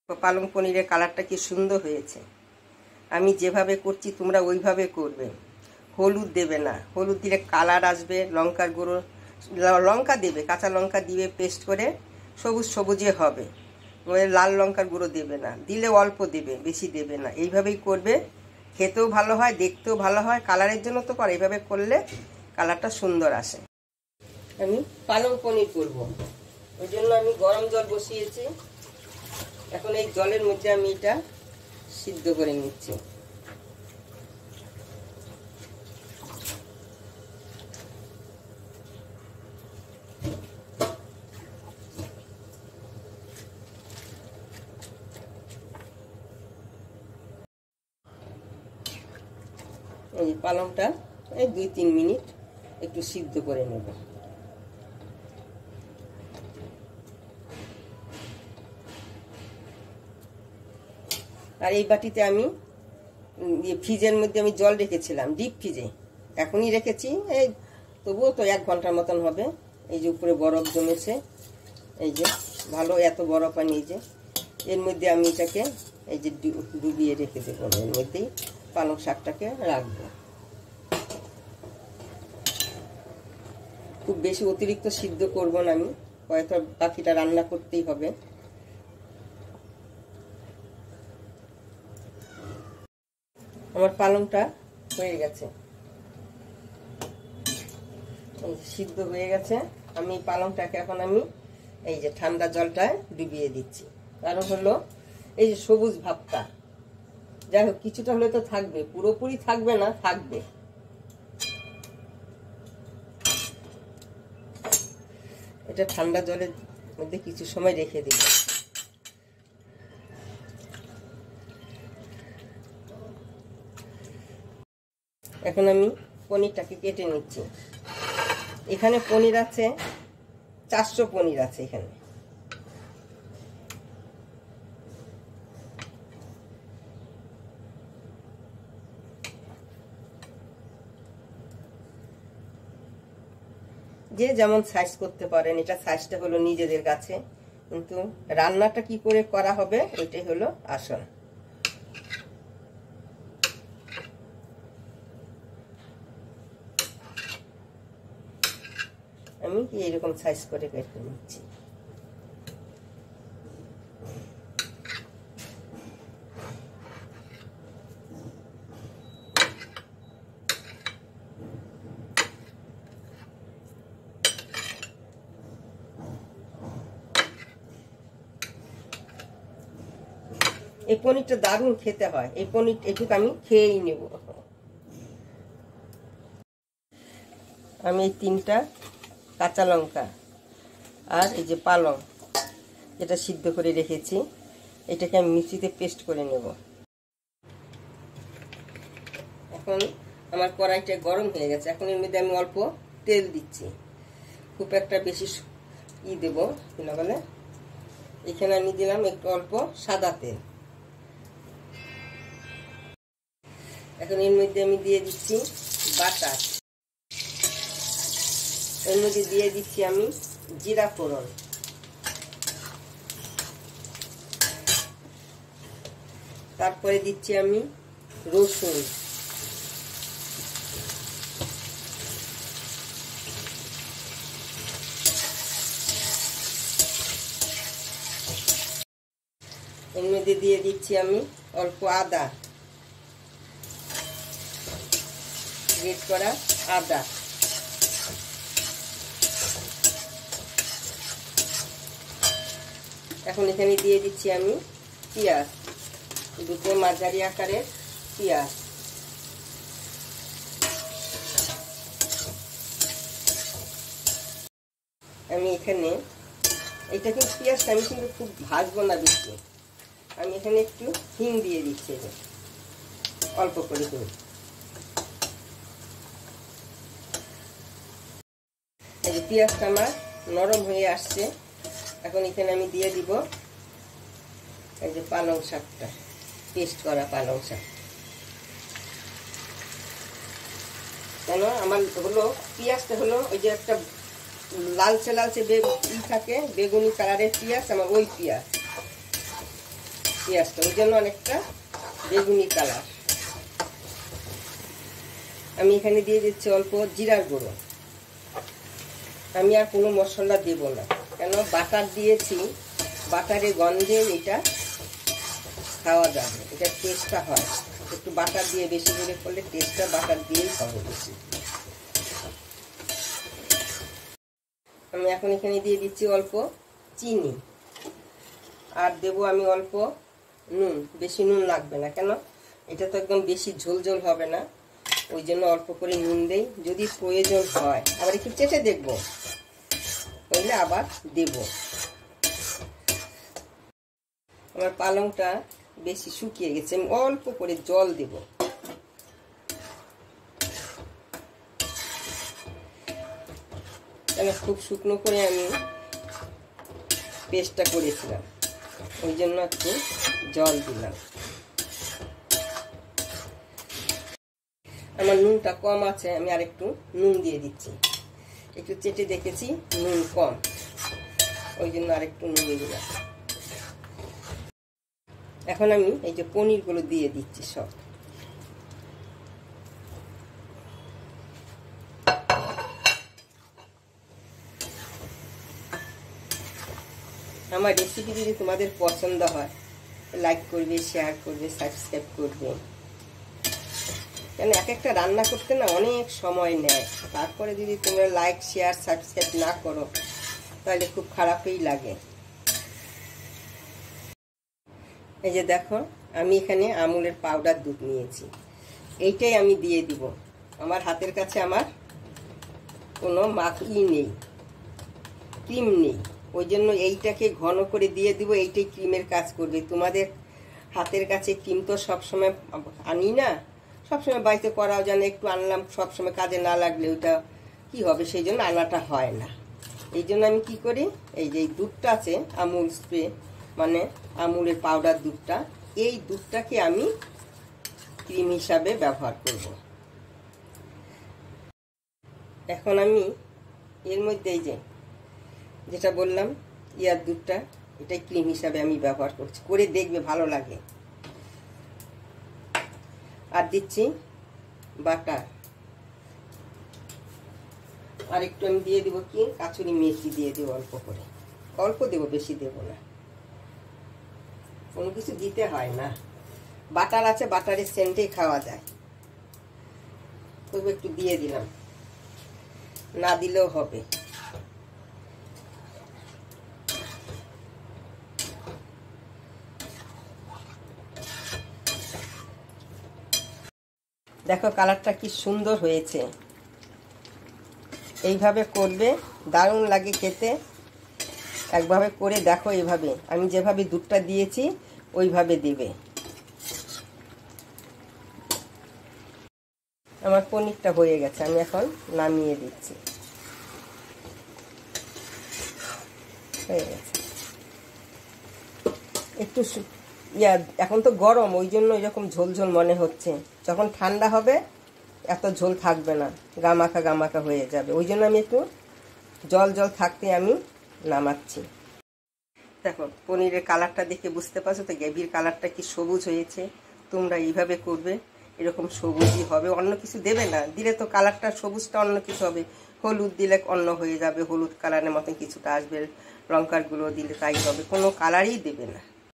পালং পনিরের কালারটা কি সুন্দর হয়েছে। আমি যেভাবে করছি তোমরা ওইভাবে করবে। হলুদ দেবে না, হলুদ দিলে কালার আসবে। লঙ্কার গুঁড়ো, লঙ্কা দেবে, কাঁচা লঙ্কা দিবে পেস্ট করে, সবুজ সবুজে হবে। লাল লঙ্কার গুঁড়ো দেবে না, দিলে অল্প দেবে, বেশি দেবে না। এইভাবেই করবে, খেতেও ভালো হয়, দেখতেও ভালো হয়। কালারের জন্য তো করে, এইভাবে করলে কালারটা সুন্দর আসে। আমি পালং পনির করব, ওই জন্য আমি গরম জল বসিয়েছি। এখন এই জলের মধ্যে আমি এটা সিদ্ধ করে নিচ্ছি। এই পালংটা এই 2-3 মিনিট একটু সিদ্ধ করে নেব। আর এই বাটিতে আমি ফ্রিজের মধ্যে আমি জল রেখেছিলাম, ডিপ ফ্রিজে, এখনই রেখেছি। এই তবুও তো 1 ঘন্টার মতন হবে। এই যে উপরে বরফ জমেছে, এই যে ভালো এত বরফ আনি। এই যে এর মধ্যে আমি এটাকে এই যে ডুবিয়ে রেখে দেবো। এর মধ্যেই পালং শাকটাকে রাখবো। খুব বেশি অতিরিক্ত সিদ্ধ করব না আমি, হয়তো বাকিটা রান্না করতেই হবে। আমার পালংটা হয়ে গেছে, সিদ্ধ হয়ে গেছে। আমি পালংটাকে এখন আমি এই যে ঠান্ডা জলটায় ডুবিয়ে দিচ্ছি। কারণ হলো এই যে সবুজ ভাবটা, যাই হোক কিছুটা হলে তো থাকবে, পুরোপুরি থাকবে না, থাকবে। এটা ঠান্ডা জলের মধ্যে কিছু সময় রেখে দিই। এখন আমি পনিরটাকে কেটে নিচ্ছি। এখানে পনির আছে 400 পনির আছে এখানে। যে যেমন সাইজ করতে পারেন, এটা সাইজটা হলো নিজেদের কাছে, কিন্তু রান্নাটা কি করে করা হবে ওইটাই হলো আসল। আমি এইরকম সাইজ করে কেটে নিচ্ছি। এই পনিরটা দারুণ খেতে হয়। এই পনির এটুকু আমি খেয়েই নেব। আমি এই 3টা কাঁচা লঙ্কা আর এই যে পালং যেটা সিদ্ধ করে রেখেছি, এটাকে আমি মিক্সিতে পেস্ট করে নেব। এখন আমার কড়াইটা গরম হয়ে গেছে। এখন এর মধ্যে আমি অল্প তেল দিচ্ছি, খুব একটা বেশি দেবো না বলে। এখানে আমি দিলাম একটু অল্প সাদা তেল। এখন এর মধ্যে আমি দিয়ে দিচ্ছি বাটার। এর মধ্যে দিয়ে দিচ্ছি আমি জিরা ফোড়ন। তারপরে দিচ্ছি আমি রসুন। এর মধ্যে দিয়ে দিচ্ছি আমি অল্প আদা, গ্রেট করা আদা। এখন এখানে দিয়ে দিচ্ছি আমি পেঁয়াজ, 2টো মাঝারি আকারের পেঁয়াজ। আমি এখানে এটা কিন্তু পেঁয়াজটা আমি কিন্তু খুব ভাজবো না বেশি। আমি এখানে একটু হিং দিয়ে দিচ্ছি, অল্প করে হিং। এই যে পেঁয়াজটা আমার নরম হয়ে আসছে। এখন এখানে আমি দিয়ে দিব এই যে পালং শাকটা, পেস্ট করা পালং শাক। কেন আমার হলো পেঁয়াজটা হলো ওই যে একটা লালচে লালচে থাকে, বেগুনি কালারের পেঁয়াজ, আমার ওই পেঁয়াজ। পেঁয়াজটা, ওই জন্য অনেকটা বেগুনি কালার। আমি এখানে দিয়ে দিচ্ছি অল্প জিরার গুঁড়ো। আমি আর কোনো মশলা দেব না, কেন বাটার দিয়েছি, বাটারের গন্ধে এটা খাওয়া যাবে, এটা টেস্টটা হয়। একটু বাটার দিয়ে বেশি করে করলে টেস্টটা বাটার দিয়েই হবে বেশি। আমি এখন এখানে দিয়ে দিচ্ছি অল্প চিনি, আর দেবো আমি অল্প নুন। বেশি নুন লাগবে না, কেন এটা তো একদম বেশি ঝোল ঝোল হবে না, ওই জন্য অল্প করে নুন দেই। যদি প্রয়োজন হয় আবার একটু চেটে দেখবো, হইলে আবার দেব। আমার পালংটা বেশি শুকিয়ে গেছে, আমি অল্প করে জল দেব। কেন খুব শুকনো করে আমি পেস্টটা করেছিলাম, ওই জন্য একটু জল দিলাম। আমার নুনটা কম আছে, আমি আর একটু নুন দিয়ে দিচ্ছি। একটু চেটে দেখেছি নুন কম, ওই জন্য আর একটু নুন দিলাম। এখন আমি এই যে পনিরগুলো দিয়ে দিচ্ছি সব। আমার রেসিপি যদি তোমাদের পছন্দ হয় লাইক করবে, শেয়ার করবে, সাবস্ক্রাইব করবে। কেন এক একটা রান্না করতে না অনেক সময় নেয়, তারপরে যদি তোমরা লাইক শেয়ার সাবস্ক্রাইব না করো তাহলে খুব খারাপই লাগে। এই যে দেখো, আমি এখানে আমুলের পাউডার দুধ নিয়েছি, এইটাই আমি দিয়ে দিব। আমার হাতের কাছে আমার কোনো মাখি নেই, ক্রিম নেই, ওই জন্য এইটাকে ঘন করে দিয়ে দিব। এইটাই ক্রিমের কাজ করবে। তোমাদের হাতের কাছে ক্রিম তো সবসময় আনি না, সবসময় বাড়িতে করাও জানে, একটু আনলাম, সবসময় কাজে না লাগলে ওইটা কি হবে, সেই জন্য আনাটা হয় না। এই জন্য আমি কি করি, এই যে দুধটা আছে আমুল স্প্রে, মানে আমুলের পাউডার দুধটা, এই দুধটাকে আমি ক্রিম হিসাবে ব্যবহার করব। এখন আমি এর মধ্যে এই যে যেটা বললাম ইয়ার দুধটা, এটাই ক্রিম হিসাবে আমি ব্যবহার করছি, করে দেখবে ভালো লাগে। আর দিচ্ছি বাটার, আর একটু আমি দিয়ে দিব কি কাসুরি মেথি দিয়ে দেবো অল্প করে, অল্প দেব, বেশি দেব না। কোনো কিছু দিতে হয় না, বাটার আছে, বাটারের সেন্টেই খাওয়া যায়। তবু একটু দিয়ে দিলাম, না দিলেও হবে। দেখো কালারটা কি সুন্দর হয়েছে। এইভাবে করবে, দারুণ লাগে খেতে। একভাবে করে দেখো, এইভাবে আমি যেভাবে দুধটা দিয়েছি ওইভাবে দেবে। আমার পনিরটা হয়ে গেছে, আমি এখন নামিয়ে দিচ্ছি। হয়ে গেছে। একটু এখন তো গরম, ওই জন্য এরকম ঝোল ঝোল মনে হচ্ছে। যখন ঠান্ডা হবে এত ঝোল থাকবে না, গামাখা গামাখা হয়ে যাবে, ওই জন্য আমি একটু জল জল থাকতে আমি নামাচ্ছি। দেখো পনিরের কালারটা দেখে বুঝতে পারছো তো, গ্রেভির কালারটা কি সবুজ হয়েছে। তোমরা এইভাবে করবে, এরকম সবুজই হবে, অন্য কিছু দেবে না। দিলে তো কালারটা সবুজটা অন্য কিছু হবে, হলুদ দিলে অন্য হয়ে যাবে, হলুদ কালারের মতন কিছুটা আসবে, লঙ্কার গুঁড়ো দিলে তাই হবে, কোনো কালারই দেবে না।